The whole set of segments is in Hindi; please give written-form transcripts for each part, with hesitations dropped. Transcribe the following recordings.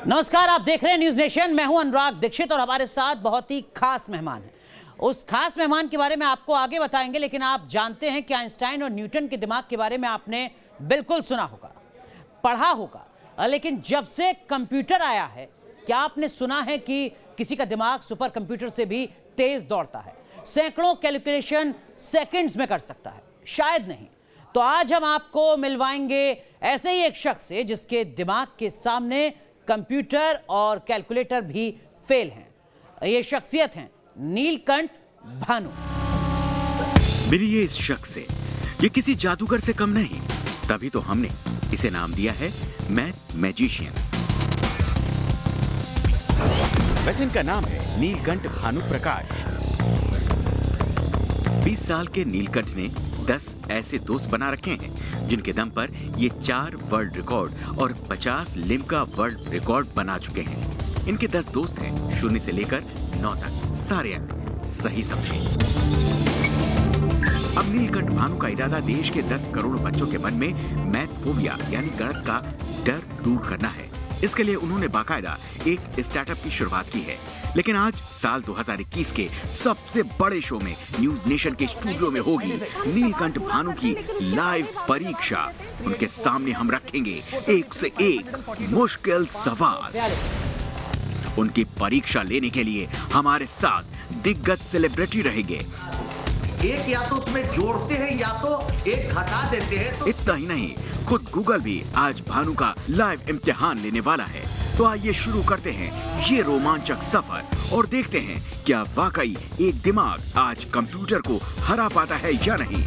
नमस्कार, आप देख रहे हैं न्यूज नेशन। मैं हूं अनुराग दीक्षित और हमारे साथ बहुत ही खास मेहमान हैं। उस खास मेहमान के बारे में आपको आगे बताएंगे, लेकिन आप जानते हैं कि आइंस्टाइन और न्यूटन के दिमाग के बारे में आपने बिल्कुल सुना होगा, पढ़ा होगा, लेकिन जब से कंप्यूटर आया है, क्या आपने सुना है कि किसी का दिमाग सुपर कंप्यूटर से भी तेज दौड़ता है, सैकड़ों कैलकुलेशन सेकंड्स में कर सकता है? शायद नहीं। तो आज हम आपको मिलवाएंगे ऐसे ही एक शख्स से जिसके दिमाग के सामने कंप्यूटर और कैलकुलेटर भी फेल हैं। ये शख्सियत हैं नीलकंठ भानु। मिलिए इस शख्स से, ये किसी जादूगर से कम नहीं, तभी तो हमने इसे नाम दिया है मैथ मैजिशियन। वैसे इनका नाम है नीलकंठ भानु प्रकाश। 20 साल के नीलकंठ ने 10 ऐसे दोस्त बना रखे हैं जिनके दम पर ये 4 वर्ल्ड रिकॉर्ड और 50 लिम्का वर्ल्ड रिकॉर्ड बना चुके हैं। इनके 10 दोस्त हैं 0 से लेकर 9 तक, सारे अंक सही समझे। अब नीलकंठ भानु का इरादा देश के 10 करोड़ बच्चों के मन में मैथ फोबिया यानी गणित का डर दूर करना है। इसके लिए उन्होंने बाकायदा एक स्टार्टअप की शुरुआत की है। लेकिन आज साल 2021 के सबसे बड़े शो में न्यूज नेशन के स्टूडियो में होगी नीलकंठ भानु की लाइव परीक्षा। उनके सामने हम रखेंगे एक से एक मुश्किल सवाल। उनकी परीक्षा लेने के लिए हमारे साथ दिग्गज सेलिब्रिटी रहेंगे। एक या तो उसमें जोड़ते हैं या तो एक घटा देते हैं। तो इतना ही नहीं, खुद गूगल भी आज भानु का लाइव इम्तिहान लेने वाला है। तो आइए शुरू करते हैं ये रोमांचक सफर और देखते हैं क्या वाकई एक दिमाग आज कंप्यूटर को हरा पाता है या नहीं।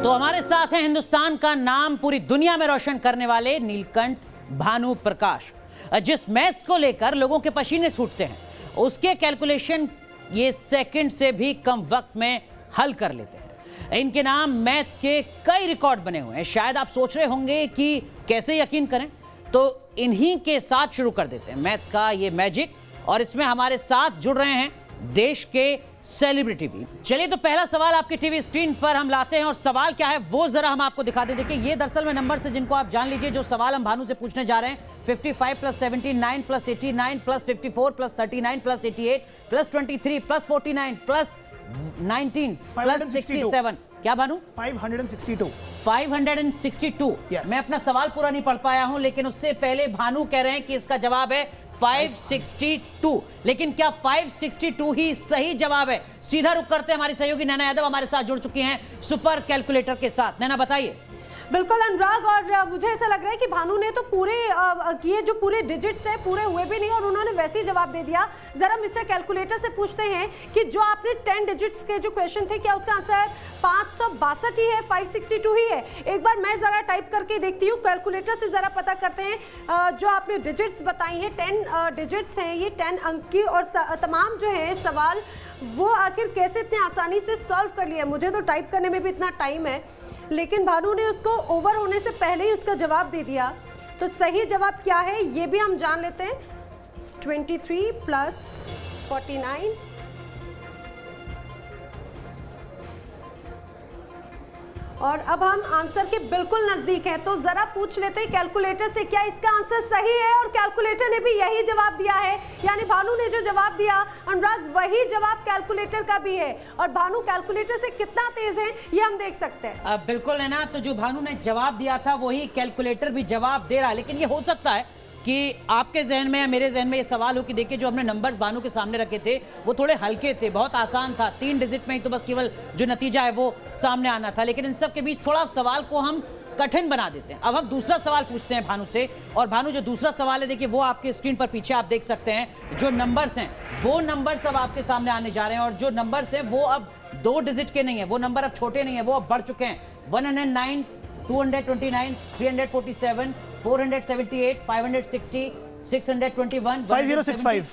तो हमारे साथ हैं हिंदुस्तान का नाम पूरी दुनिया में रोशन करने वाले नीलकंठ भानु प्रकाश। जिस मैथ्स को लेकर लोगों के पसीने छूटते हैं, उसके कैलकुलेशन ये सेकंड से भी कम वक्त में हल कर लेते हैं। इनके नाम मैथ्स के कई रिकॉर्ड बने हुए हैं। शायद आप सोच रहे होंगे कि कैसे यकीन करें, तो इन्हीं के साथ शुरू कर देते हैं मैथ्स का ये मैजिक। और इसमें हमारे साथ जुड़ रहे हैं देश के सेलिब्रिटी भी। चलिए, तो पहला सवाल आपकी टीवी स्क्रीन पर हम लाते हैं और सवाल क्या है वो जरा हम आपको दिखा दें। देखिए, ये दरअसल में नंबर से जिनको आप जान लीजिए। जो सवाल हम भानु से पूछने जा रहे हैं, 55 + 79 + 89 + 54 + 39 + 88 + 23 + 49 + 19 + 67। क्या भानु? 562। 562। Yes. मैं अपना सवाल पूरा नहीं पढ़ पाया हूं, लेकिन उससे पहले भानु कह रहे हैं कि इसका जवाब है 562। लेकिन क्या 562 ही सही जवाब है? सीधा रुक करते हैं, हमारी सहयोगी नैना यादव हमारे साथ जुड़ चुकी हैं सुपर कैलकुलेटर के साथ। नैना, बताइए। बिल्कुल अनुराग, और मुझे ऐसा लग रहा है कि भानु ने तो पूरे ये जो पूरे डिजिट्स है पूरे हुए भी नहीं और उन्होंने वैसे ही जवाब दे दिया। जरा मिस्टर कैलकुलेटर से पूछते हैं कि जो आपने 10 डिजिट्स के जो क्वेश्चन थे, क्या उसका आंसर 562 ही है, 562 ही है? एक बार मैं जरा टाइप करके देखती हूँ, कैलकुलेटर से जरा पता करते हैं। जो आपने डिजिट्स बताई हैं, 10 डिजिट्स हैं, ये 10 अंक की, और तमाम जो है सवाल वो आखिर कैसे इतने आसानी से सॉल्व कर लिया। मुझे तो टाइप करने में भी इतना टाइम है, लेकिन भानु ने उसको ओवर होने से पहले ही उसका जवाब दे दिया। तो सही जवाब क्या है ये भी हम जान लेते हैं। 23 + 49 और अब हम आंसर के बिल्कुल नजदीक हैं, तो जरा पूछ लेते हैं कैलकुलेटर से क्या इसका आंसर सही है। और कैलकुलेटर ने भी यही जवाब दिया है, यानी भानु ने जो जवाब दिया अनुराग, वही जवाब कैलकुलेटर का भी है। और भानु कैलकुलेटर से कितना तेज है ये हम देख सकते हैं। बिल्कुल है ना। तो जो भानु ने जवाब दिया था वही कैलकुलेटर भी जवाब दे रहा है। लेकिन ये हो सकता है कि आपके जहन में या मेरे जहन में ये सवाल हो कि देखिए, जो हमने नंबर्स भानु के सामने रखे थे वो थोड़े हल्के थे, बहुत आसान था। 3 डिजिट में ही तो बस केवल जो नतीजा है वो सामने आना था। लेकिन इन सब के बीच थोड़ा सवाल को हम कठिन बना देते हैं। अब हम दूसरा सवाल पूछते हैं भानु से। और भानु, जो दूसरा सवाल है, देखिए वो आपके स्क्रीन पर पीछे आप देख सकते हैं। जो नंबर्स हैं वो नंबर्स अब आपके सामने आने जा रहे हैं। और जो नंबर्स हैं वो अब 2 डिजिट के नहीं है, वो नंबर अब छोटे नहीं है, वो अब बढ़ चुके हैं। 109, 229, 347, 478, 560, 621, 5065।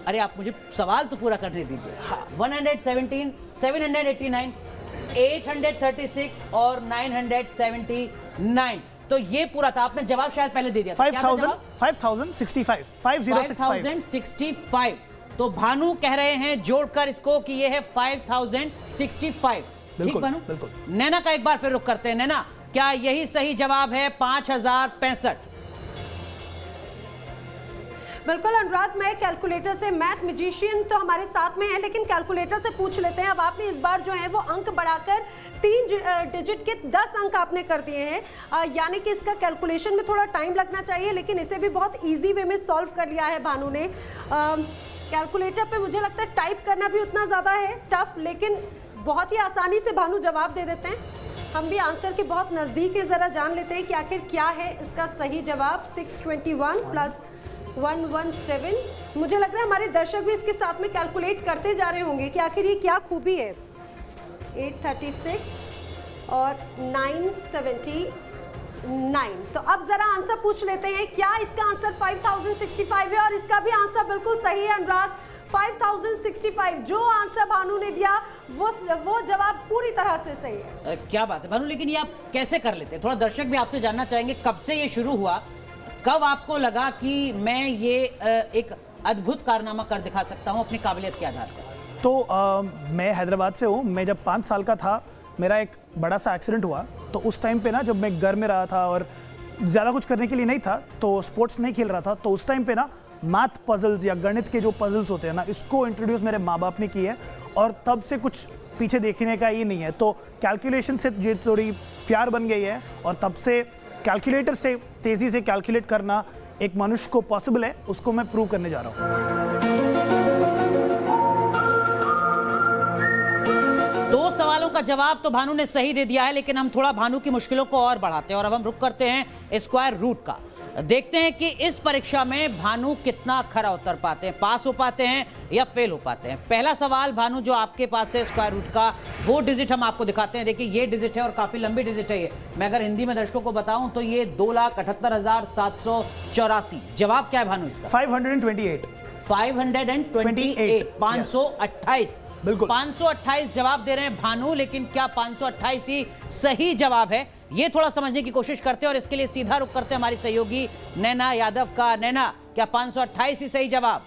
अरे आप मुझे सवाल तो पूरा करने दीजिए। 117, 789, 836 और 979। तो ये पूरा था। आपने जवाब शायद पहले दे दिया था। 5065। 5065। तो भानु कह रहे हैं जोड़कर इसको कि ये है 5065। ठीक भानु? बिल्कुल। नैना का एक बार फिर रुख करते हैं। नैना, क्या यही सही जवाब है 5065? बिल्कुल अनुराग, मैं कैलकुलेटर से, मैथ मैजिशियन तो हमारे साथ में है, लेकिन कैलकुलेटर से पूछ लेते हैं। अब आपने इस बार जो है वो अंक बढ़ाकर 3 डिजिट के 10 अंक आपने कर दिए हैं, यानी कि इसका कैलकुलेशन में थोड़ा टाइम लगना चाहिए, लेकिन इसे भी बहुत इजी वे में सॉल्व कर लिया है भानु ने। कैलकुलेटर पे मुझे लगता है टाइप करना भी उतना ज़्यादा है टफ, लेकिन बहुत ही आसानी से भानु जवाब दे देते हैं। हम भी आंसर के बहुत नज़दीक है, ज़रा जान लेते हैं कि आखिर क्या है इसका सही जवाब। 621 प्लस 117। मुझे लग रहा है हमारे दर्शक भी इसके साथ में कैलकुलेट करते जा रहे होंगे कि आखिर ये क्या खूबी है। 836 और 979। तो अब जरा आंसर पूछ लेते हैं, क्या इसका आंसर 5065 है? और इसका भी आंसर बिल्कुल सही है अनुराग, 5065। जो आंसर भानु ने दिया वो जवाब पूरी तरह से सही है। क्या बात है भानु, लेकिन ये आप कैसे कर लेते हैं? थोड़ा दर्शक भी आपसे जानना चाहेंगे, कब से ये शुरू हुआ? कब आपको लगा कि मैं ये एक अद्भुत कारनामा कर दिखा सकता हूँ अपनी काबिलियत के आधार पर? तो मैं हैदराबाद से हूँ। मैं जब 5 साल का था, मेरा एक बड़ा सा एक्सीडेंट हुआ। तो उस टाइम पे ना, जब मैं घर में रहा था और ज़्यादा कुछ करने के लिए नहीं था, तो स्पोर्ट्स नहीं खेल रहा था, तो उस टाइम पे ना मैथ पजल्स या गणित के जो पजल्स होते हैं ना, इसको इंट्रोड्यूस मेरे माँ बाप ने की है, और तब से कुछ पीछे देखने का ये नहीं है। तो कैलकुलेशन से ये थोड़ी प्यार बन गई है, और तब से कैलकुलेटर से तेज़ी से कैलकुलेट करना एक मनुष्य को पॉसिबल है, उसको मैं प्रूव करने जा रहा हूँ। 2 सवालों का जवाब तो भानु ने सही दे दिया है, लेकिन हम थोड़ा भानु की मुश्किलों को और बढ़ाते हैं और अब हम रुक करते हैं स्क्वायर रूट का। देखते हैं कि इस परीक्षा में भानु कितना खरा उतर पाते हैं, पास हो पाते हैं या फेल हो पाते हैं। पहला सवाल भानु जो आपके पास है स्क्वायर रूट का, वो डिजिट हम आपको दिखाते हैं। देखिए ये डिजिट है और काफी लंबी डिजिट है ये। मैं अगर हिंदी में दर्शकों को बताऊं तो ये 2,78,784। जवाब क्या है भानु इसका? 528। 528, 528। बिल्कुल 528 जवाब दे रहे हैं भानु, लेकिन क्या 528 ही सही जवाब है? ये थोड़ा समझने की कोशिश करते हैं और इसके लिए सीधा रुख करते हैं हमारी सहयोगी नैना यादव का। नैना, क्या 528 ही सही जवाब?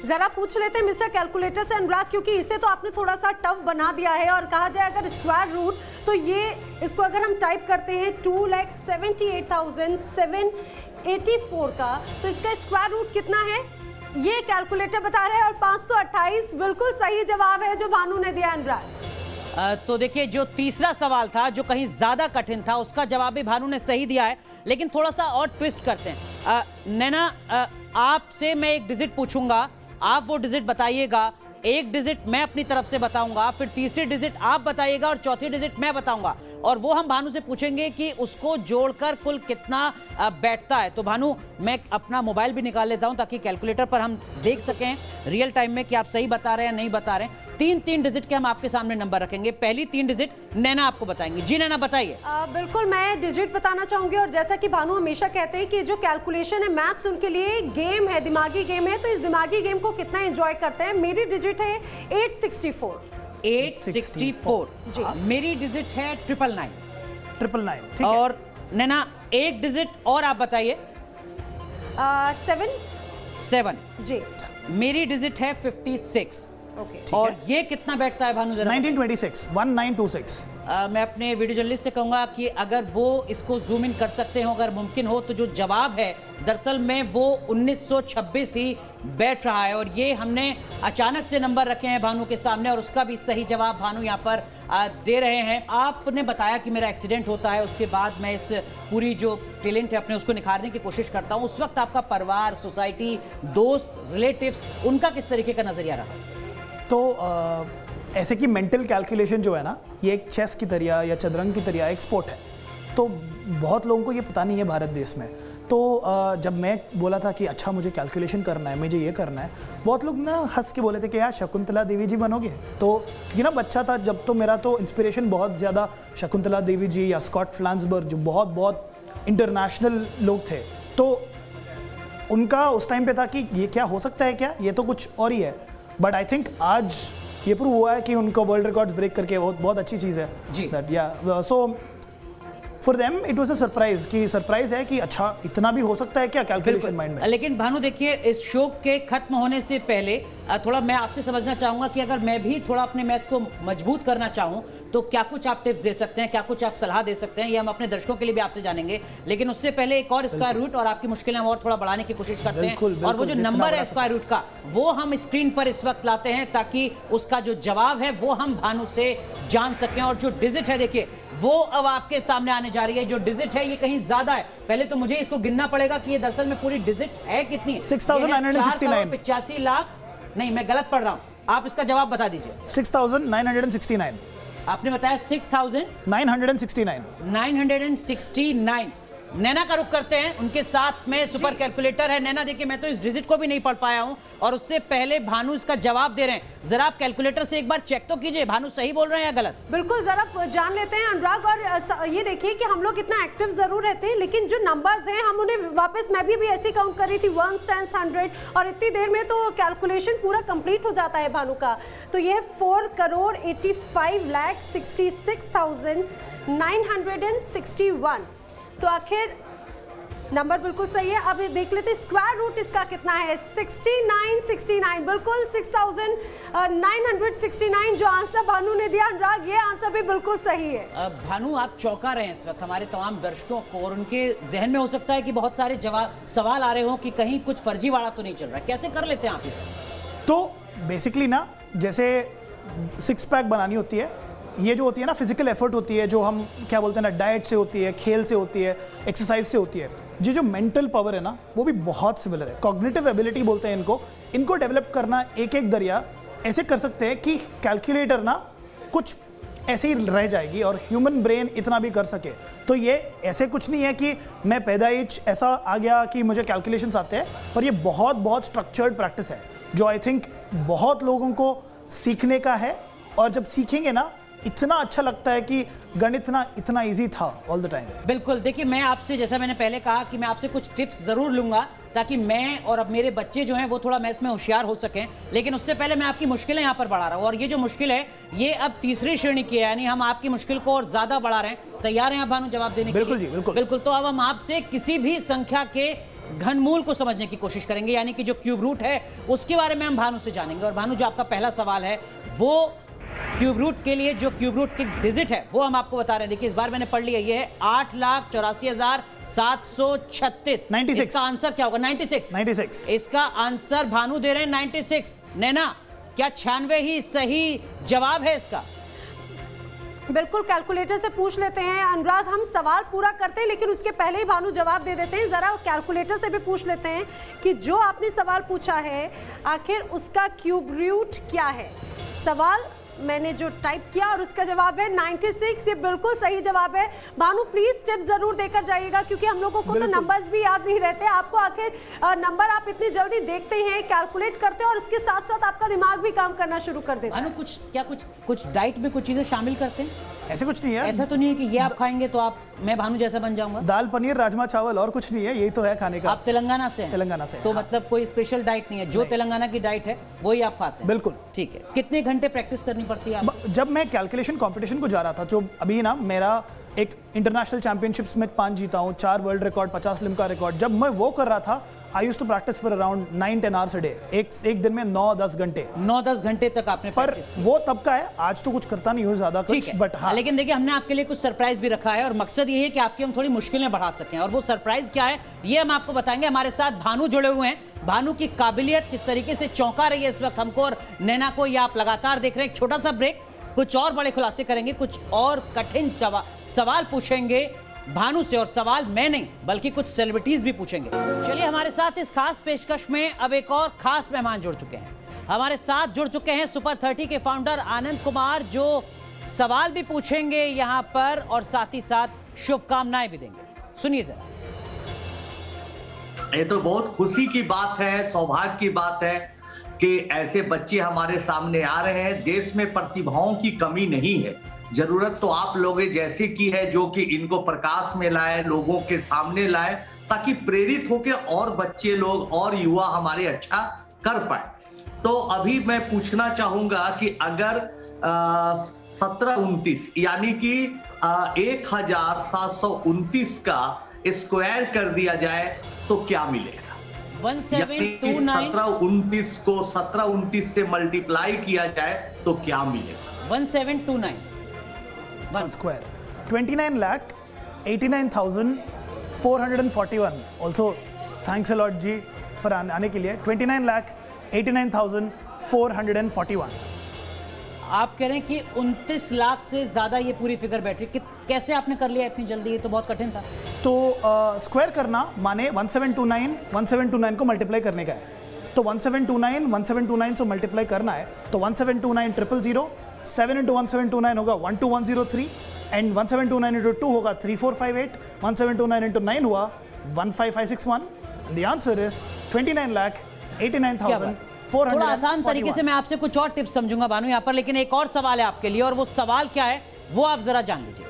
जरा पूछ लेते हैं मिस्टर कैलकुलेटर से अनुराग, क्योंकि इसे तो आपने थोड़ा सा टफ बना दिया है, और कहा जाए अगर स्क्वायर रूट तो ये इसको अगर हम टाइप करते हैं 2,78,784 का, तो इसका स्क्वायर रूट कितना है ये कैलकुलेटर बता रहे हैं, और 528 बिल्कुल सही जवाब है जो भानु ने दिया अनुराग। तो देखिए जो तीसरा सवाल था जो कहीं ज्यादा कठिन था, उसका जवाब भी भानु ने सही दिया है, लेकिन थोड़ा सा और ट्विस्ट करते हैं। नैना, आपसे मैं एक डिजिट पूछूंगा, आप वो डिजिट बताइएगा। एक डिजिट मैं अपनी तरफ से बताऊंगा, फिर तीसरी डिजिट आप बताइएगा और चौथी डिजिट मैं बताऊंगा, और वो हम भानु से पूछेंगे कि उसको जोड़कर कुल कितना बैठता है। तो भानु, मैं अपना मोबाइल भी निकाल लेता हूं ताकि कैलकुलेटर पर हम देख सकें रियल टाइम में कि आप सही बता रहे हैं या नहीं बता रहे हैं। 3 डिजिट के हम आपके सामने नंबर रखेंगे। पहली 3 डिजिट नैना आपको बताएंगे। जी नैना, बताइए। बिल्कुल, मैं डिजिट बताना चाहूंगी, और जैसा कि भानु हमेशा कहते हैं कि जो कैलकुलेशन है, मैथ्स उनके लिए गेम है, दिमागी गेम है, तो इस दिमागी गेम को कितना एंजॉय करते हैं। मेरी डिजिट है 864। 864 जी। मेरी डिजिट है 999। 999, ठीक है। और नैना एक डिजिट और आप बताइए। 7 जी। मेरी डिजिट है 56। ओके, और ये कितना बैठता है भानु जरा? 1926, 1926। मैं अपने वीडियो जर्नलिस्ट से कहूंगा कि अगर वो इसको जूम इन कर सकते हो, अगर मुमकिन हो, तो जो जवाब है दरअसल में वो 1926 ही बैठ रहा है, और ये हमने अचानक से नंबर रखे हैं भानु के सामने, और उसका भी सही जवाब भानु यहाँ पर दे रहे हैं। आपने बताया कि मेरा एक्सीडेंट होता है, उसके बाद मैं इस पूरी जो टैलेंट है अपने उसको निखारने की कोशिश करता हूँ। उस वक्त आपका परिवार, सोसाइटी, दोस्त, रिलेटिव्स, उनका किस तरीके का नजरिया रहा? तो ऐसे कि मेंटल कैलकुलेशन जो है ना, ये एक चेस की तरह या चदरंग की तरह एक स्पोर्ट है, तो बहुत लोगों को ये पता नहीं है भारत देश में। तो जब मैं बोला था कि अच्छा मुझे कैलकुलेशन करना है, मुझे ये करना है, बहुत लोग ना हंस के बोले थे कि यार शकुंतला देवी जी बनोगे। तो क्योंकि ना बच्चा था जब, तो मेरा तो इंस्पिरेशन बहुत ज़्यादा शकुंतला देवी जी या स्कॉट फ्लांसबर्ग, जो बहुत बहुत इंटरनेशनल लोग थे, तो उनका उस टाइम पे था कि ये क्या हो सकता है, क्या ये तो कुछ और ही है। बट आई थिंक आज ये प्रूव हुआ है कि उनका वर्ल्ड रिकॉर्ड्स ब्रेक करके बहुत बहुत अच्छी चीज़ है जी। So for them it was a surprise कि सरप्राइज है कि अच्छा इतना भी हो सकता है क्या कैलकुलेशन माइंड में। लेकिन भानु देखिए, इस शो के खत्म होने से पहले थोड़ा मैं आपसे समझना चाहूंगा कि अगर मैं भी थोड़ा अपने मैथ्स को मजबूत करना चाहूं तो क्या कुछ आप टिप्स दे सकते हैं, क्या कुछ आप सलाह दे सकते हैं, ये हम अपने दर्शकों के लिए भी आपसे जानेंगे। लेकिन उससे पहले एक और स्क्वायर रूट और आपकी मुश्किलें हम और थोड़ा बढ़ाने की कोशिश करते हैं, और वो जो नंबर है स्क्वायर रूट का वो हम स्क्रीन पर इस वक्त लाते हैं ताकि उसका जो जवाब है वो हम भानु से जान सकें। और जो डिजिट है देखिए वो अब आपके सामने आने जा रही है। जो डिजिट है ये कहीं ज्यादा है, पहले तो मुझे इसको गिनना पड़ेगा कि ये दरअसल में पूरी डिजिट है कितनी। 6,969 85 लाख नहीं, मैं गलत पढ़ रहा हूं, आप इसका जवाब बता दीजिए। 6,969 आपने बताया 6,969। नैना का रुख करते हैं, उनके साथ में सुपर कैलकुलेटर है। नैना देखिए, मैं तो इस डिजिट को भी नहीं पढ़ पाया हूं और उससे पहले भानु इसका जवाब दे रहे हैं। जरा आप कैलकुलेटर से एक बार चेक तो कीजिए भानु सही बोल रहे हैं या गलत। बिल्कुल, जरा जान लेते हैं अनुराग। और ये देखिए कि हम लोग इतना एक्टिव जरूर रहते हैं लेकिन जो नंबर्स हैं हम उन्हें वापस, मैं भी ऐसे काउंट कर रही थी 1 10 100 और इतनी देर में तो कैलकुलेशन पूरा कंप्लीट हो जाता है भानु का। तो ये 4,85,66,961। तो आखिर नंबर बिल्कुल सही है। अब देख लेते हैं स्क्वायर रूट इसका कितना है। 6969, बिल्कुल 6,969 जो आंसर भानु ने दिया अनुराग, ये आंसर भी बिल्कुल सही है। भानु आप चौंका रहे हैं इस वक्त हमारे तमाम दर्शकों को, और उनके जहन में हो सकता है कि बहुत सारे सवाल आ रहे हो कि कहीं कुछ फर्जीवाड़ा तो नहीं चल रहा है। कैसे कर लेते हैं आप इसे? तो बेसिकली ना, जैसे 6 पैक बनानी होती है, ये जो होती है ना फिजिकल एफर्ट होती है, जो हम क्या बोलते हैं ना, डाइट से होती है, खेल से होती है, एक्सरसाइज से होती है। ये जो मेंटल पावर है ना वो भी बहुत सिमिलर है। कॉग्निटिव एबिलिटी बोलते हैं इनको डेवलप करना एक एक दरिया ऐसे कर सकते हैं कि कैलकुलेटर ना कुछ ऐसे ही रह जाएगी और ह्यूमन ब्रेन इतना भी कर सके। तो ये ऐसे कुछ नहीं है कि मैं पैदाइश ऐसा आ गया कि मुझे कैलकुलेशंस आते हैं, पर ये बहुत बहुत स्ट्रक्चर्ड प्रैक्टिस है जो आई थिंक बहुत लोगों को सीखने का है। और जब सीखेंगे ना इतना अच्छा लगता है कि गणित ना इतना इजी था ऑल द टाइम। बिल्कुल, देखिए मैं आपसे, जैसा मैंने पहले कहा कि मैं आपसे कुछ टिप्स जरूर लूंगा ताकि मैं और अब मेरे बच्चे जो हैं वो थोड़ा मैथ्स में होशियार हो सकें। लेकिन उससे पहले मैं आपकी मुश्किलें यहाँ पर बढ़ा रहा हूँ, और ये जो मुश्किल है ये अब तीसरी श्रेणी की है, यानी हम आपकी मुश्किल को और ज्यादा बढ़ा रहे हैं। तैयार हैं आप भानु जवाब देने के लिए? बिल्कुल जी, बिल्कुल बिल्कुल। तो अब हम आपसे किसी भी संख्या के घनमूल को समझने की कोशिश करेंगे, यानी कि जो क्यूब रूट है उसके बारे में हम भानु से जानेंगे। और भानु, जो आपका पहला सवाल है वो क्यूब रूट के लिए, जो क्यूब रूट की डिजिट है वो हम आपको बता रहे हैं। देखिए इस बार मैंने पढ़ लिया, ये है 8,84,736। 96। इसका आंसर क्या होगा? 96। इसका आंसर भानु दे रहे हैं 96। नैना, क्या 96 ही सही जवाब है इसका? बिल्कुल, कैलकुलेटर से पूछ लेते हैं अनुराग। हम सवाल पूरा करते हैं लेकिन उसके पहले ही भानु जवाब दे देते हैं। जरा कैलकुलेटर से भी पूछ लेते हैं कि जो आपने सवाल पूछा है आखिर उसका क्यूब रूट क्या है। सवाल मैंने जो टाइप किया और उसका जवाब है 96। ये बिल्कुल सही जवाब है। भानु प्लीज टिप जरूर देकर जाइएगा क्योंकि हम लोगों को तो नंबर्स भी याद नहीं रहते। आपको आखिर नंबर आप इतनी जल्दी देखते हैं, कैलकुलेट करते हैं और इसके साथ साथ आपका दिमाग भी काम करना शुरू कर देता है। भानु कुछ डाइट में कुछ चीजें शामिल करते हैं? ऐसे कुछ नहीं है। ऐसा तो नहीं है कि ये आप खाएंगे तो मैं भानु जैसा बन जाऊंगा? दाल पनीर राजमा चावल और कुछ नहीं है, यही तो है खाने का। आप तेलंगाना से हैं? तेलंगाना से। तो हाँ। मतलब कोई स्पेशल डाइट नहीं है, जो तेलंगाना की डाइट है वही आप खाते हैं? बिल्कुल। ठीक है। कितने घंटे प्रैक्टिस करनी पड़ती है आपको? जब मैं कैलकुलेशन कंपटीशन को जा रहा था, जो अभी ना मेरा एक इंटरनेशनल चैंपियनशिप्स में 5 जीता हूँ, 4 वर्ल्ड रिकॉर्ड, 50 लिम्का रिकॉर्ड, जब मैं वो कर रहा था I used to practise for around 9-10 hours a day. एक दिन में 9-10 घंटे। 9-10 घंटे तक आपने पर प्रैक्टिस? वो तब का है, आज तो कुछ करता नहीं हूँ ज्यादा कुछ, बट हाँ। लेकिन देखिए हमने आपके लिए कुछ सरप्राइज भी रखा है और मकसद ये है कि आपकी हम थोड़ी मुश्किलें बढ़ा सकें। और वो सरप्राइज क्या है ये हम आपको बताएंगे। हमारे साथ भानु जुड़े हुए हैं। भानु की काबिलियत किस तरीके से चौंका रही है इस वक्त हमको और नैना को, ये आप लगातार देख रहे हैं। एक छोटा सा ब्रेक, कुछ और बड़े खुलासे करेंगे, कुछ और कठिन सवाल पूछेंगे भानु से। और सवाल मैं नहीं बल्कि कुछ सेलिब्रिटीज भी पूछेंगे। चलिए, हमारे साथ इस खास पेशकश में अब एक और खास मेहमान जुड़ चुके हैं। हमारे साथ जुड़ चुके हैं सुपर 30 के फाउंडर आनंद कुमार, जो सवाल भी पूछेंगे यहाँ पर और साथ ही साथ शुभकामनाएं भी देंगे। सुनिए जरा। ये तो बहुत खुशी की बात है, सौभाग्य की बात है कि ऐसे बच्चे हमारे सामने आ रहे हैं। देश में प्रतिभाओं की कमी नहीं है, जरूरत तो आप लोग जैसे की है जो कि इनको प्रकाश में लाए, लोगों के सामने लाए, ताकि प्रेरित होकर और बच्चे लोग और युवा हमारे अच्छा कर पाए। तो अभी मैं पूछना चाहूंगा कि अगर 1729 यानी कि 1729 का स्क्वायर कर दिया जाए तो क्या मिलेगा? 1729 1729 को 1729 से मल्टीप्लाई किया जाए तो क्या मिलेगा? 1729 square 29,89,441. Also thanks a lot ji for आने के लिए. 29,89,441. आप कह रहे हैं कि 29 लाख से ज्यादा ये पूरी फिगर बैठ रही, कैसे आपने कर लिया इतनी जल्दी? ये तो बहुत कठिन था. तो स्क्वायर करना माने 1729 को मल्टीप्लाई करने का है. तो 1729 से मल्टीप्लाई करना है तो 1729,000, 7 इंटू 1729 होगा 12103 एंड 1729 इंटू 2 होगा 3458, 1729 इंटू 9 हुआ 15561. The answer is 29,89,441. थोड़ा आसान तरीके से मैं आपसे कुछ और टिप्स समझूंगा भानु यहाँ पर, लेकिन एक और सवाल है आपके लिए, और वो सवाल क्या है वो आप जरा जान लीजिए.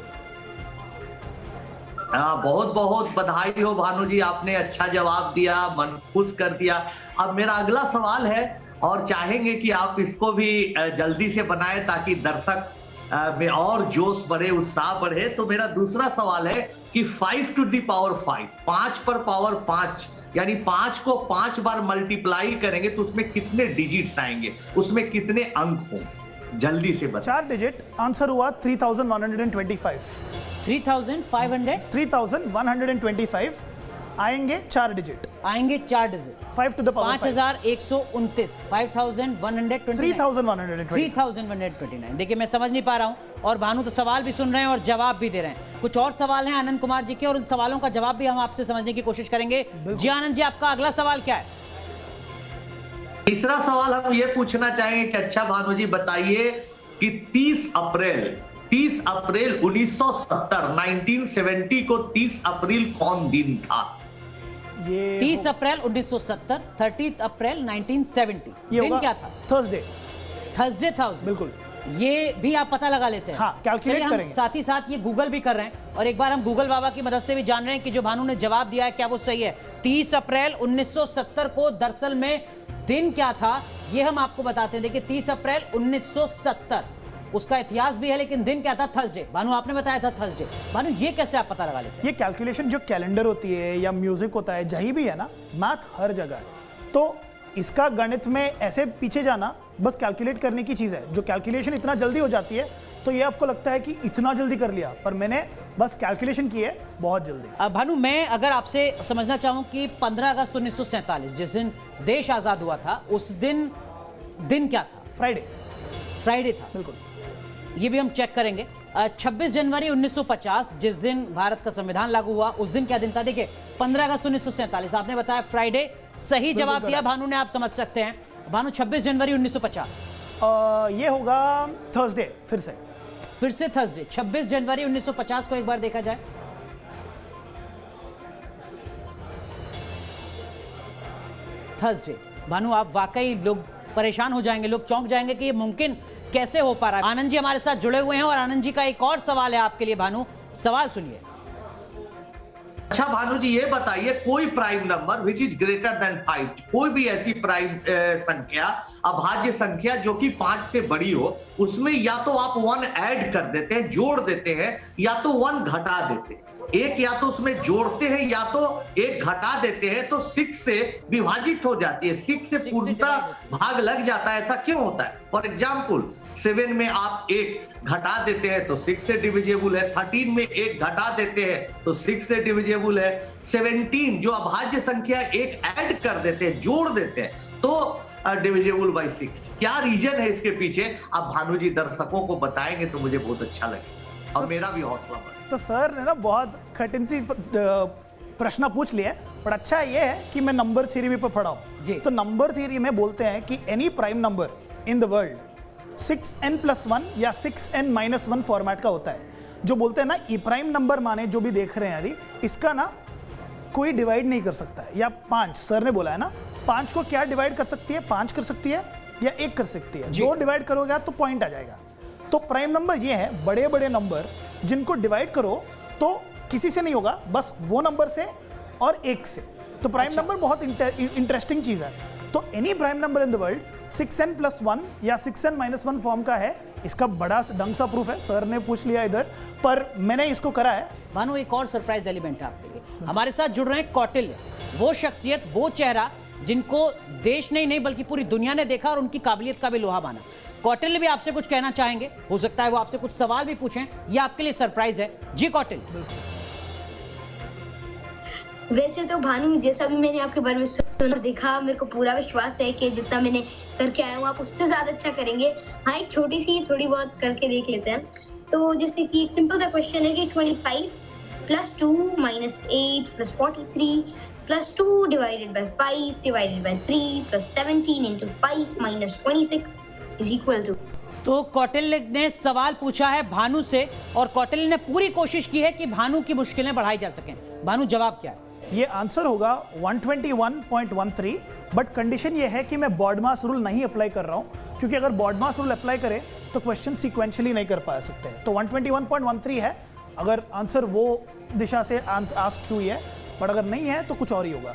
बहुत बहुत बधाई हो भानु जी, आपने अच्छा जवाब दिया, मन खुश कर दिया. अब मेरा अगला सवाल है और चाहेंगे कि आप इसको भी जल्दी से बनाएं ताकि दर्शक में और जोश बढ़े, उत्साह बढ़े. तो मेरा दूसरा सवाल है कि 5 टू द पावर 5, 5 पर पावर 5 यानी 5 को 5 बार मल्टीप्लाई करेंगे तो उसमें कितने डिजिट्स आएंगे, उसमें कितने अंक होंगे? जल्दी से बता. 4 डिजिट. आंसर हुआ 3,125. 3,125 आएंगे 4 डिजिट. आएंगे 4 डिजिट. 5 to the power 5129, 3129. देखिए मैं समझ नहीं पा रहा हूं, और भानु तो सवाल भी सुन रहे हैं और जवाब भी दे रहे हैं. कुछ और सवाल हैं आनंद कुमार जी के, और उन सवालों का जवाब भी हम आपसे समझने की कोशिश करेंगे. जी आनंद जी, आपका अगला सवाल क्या है? तीसरा सवाल हम ये पूछना चाहेंगे कि अच्छा भानु जी बताइए कि 30 अप्रैल 1970 को 30 अप्रैल कौन दिन था? ये 30 अप्रैल 1970, 30 अप्रैल 1970. दिन क्या था? थर्सडे था. बिल्कुल. ये भी आप पता लगा लेते हैं. हाँ, कैलकुलेट करेंगे. साथ ही साथ ये गूगल भी कर रहे हैं, और एक बार हम गूगल बाबा की मदद से भी जान रहे हैं कि जो भानु ने जवाब दिया है क्या वो सही है. 30 अप्रैल 1970 को दरअसल में दिन क्या था ये हम आपको बताते हैं. देखिए 30 अप्रैल 1970 उसका इतिहास भी है, लेकिन दिन क्या था? थर्सडे. भानु आपने बताया था थर्सडे. भानु ये कैसे आप पता लगा लेते हैं? ये कैलकुलेशन जो कैलेंडर होती है या म्यूजिक होता है, जहीं भी है ना, मैथ हर जगह है. तो इसका गणित में ऐसे पीछे जाना बस कैलकुलेट करने की चीज़ है. जो कैलकुलेशन इतना जल्दी हो जाती है तो ये आपको लगता है कि इतना जल्दी कर लिया, पर मैंने बस कैलकुलेशन की है बहुत जल्दी. भानु मैं अगर आपसे समझना चाहूं कि 15 अगस्त 1947 जिस दिन देश आज़ाद हुआ था, उस दिन क्या था? फ्राइडे था. बिल्कुल. ये भी हम चेक करेंगे. 26 जनवरी 1950 जिस दिन भारत का संविधान लागू हुआ, उस दिन क्या दिन था? देखिए 15 अगस्त 1947 आपने बताया फ्राइडे. सही जवाब दिया भानु ने, आप समझ सकते हैं. भानु 26 जनवरी 1950 ये होगा थर्सडे. फिर से थर्सडे. 26 जनवरी 1950 को एक बार देखा जाए. थर्सडे. भानु आप वाकई, लोग परेशान हो जाएंगे, लोग चौंक जाएंगे कि ये मुमकिन कैसे हो पा रहा है. आनंद जी हमारे साथ जुड़े हुए हैं, और आनंद जी का एक और सवाल है आपके लिए. भानु सवाल सुनिए. अच्छा भानु जी ये बताइए, कोई prime number which is greater than 5, कोई भी ऐसी प्राइम संख्या, अभाज्य संख्या जो कि 5 से बड़ी हो, उसमें या तो आप 1 ऐड कर देते हैं, जोड़ देते हैं, या तो 1 घटा देते हैं. एक या तो उसमें जोड़ते हैं या तो एक घटा देते हैं, तो 6 से विभाजित हो जाती है, 6 से पूर्णतः भाग लग जाता है. ऐसा क्यों होता है? फॉर एग्जाम्पल 7 में आप 1 घटा देते हैं तो 6 से डिविजेबल है. 13 में 1 घटा देते हैं तो 6 से डिविजेबल है. 17 जो अभाज्य संख्या 1 ऐड कर देते हैं, जोड़ देते हैं, तो डिविजेबल बाय 6. क्या रीजन है इसके पीछे? आप भानु जी दर्शकों को बताएंगे तो मुझे बहुत अच्छा लगेगा और मेरा भी हौसला बढ़े. तो सर ने ना बहुत कठिन सी प्रश्न पूछ लिया, पर अच्छा ये है कि मैं नंबर थ्योरी पे पढ़ा हूँ. तो नंबर थ्योरी में बोलते हैं कि any prime number in the world 6n+1 या 6n-1 फॉर्मेट का होता है. जो बोलते हैं ना ई प्राइम नंबर माने जो भी देख रहे हैं यदि, इसका ना कोई डिवाइड नहीं कर सकता है. या 5 सर ने बोला है ना, 5 को क्या डिवाइड कर सकती है? 5 कर सकती है या 1 कर सकती है. 2 डिवाइड करोगे तो पॉइंट आ जाएगा. तो प्राइम नंबर ये है, बड़े बड़े नंबर जिनको डिवाइड करो तो किसी से नहीं होगा, बस वो नंबर से और 1 से. तो प्राइम नंबर बहुत इंटरेस्टिंग चीज़ है. तो any prime number in the world 6n+1 या 6n-1 फॉर्म का है, इसका बड़ा ढंग सा प्रूफ है, सर ने पूछ लिया इधर, पर मैंने इसको करा है। भानु, एक और सरप्राइज एलिमेंट है आपके लिए। हमारे साथ जुड़ रहे हैं कौटिल्य, वो शख्सियत, वो चेहरा जिनको देश ने ही नहीं बल्कि पूरी दुनिया ने देखा और उनकी काबिलियत का भी लोहा माना। कौटिल्य भी आपसे कुछ कहना चाहेंगे, हो सकता है वो आपसे कुछ सवाल भी पूछें, ये आपके लिए सरप्राइज है। जी कौटिल्य। वैसे तो भानु, जैसा भी मैंने आपके बारे में सुना देखा, मेरे को पूरा विश्वास है कि जितना मैंने करके आया हूँ आप उससे ज्यादा अच्छा करेंगे। हाँ, एक छोटी सी थोड़ी बहुत करके देख लेते हैं। तो जैसे कि एक सिंपल सा क्वेश्चन है कि 25 + 2 - 8 + 43 + 2 divided by 5 divided by 3 + 17 × 5 - 26 is equal to. तो कौटिल्य ने सवाल पूछा है भानु से और कौटिल्य ने पूरी कोशिश की है कि भानु की मुश्किलें बढ़ाई जा सकें। भानु, जवाब क्या है? ये आंसर होगा 121.13, बट कंडीशन ये है कि मैं बॉडमास रूल नहीं अप्लाई कर रहा हूँ, क्योंकि अगर बॉडमास रूल अप्लाई करें तो क्वेश्चन सीक्वेंशियली नहीं कर पा सकते हैं। तो 121.13 है अगर आंसर वो दिशा से आस्क हुई है, बट अगर नहीं है तो कुछ और ही होगा।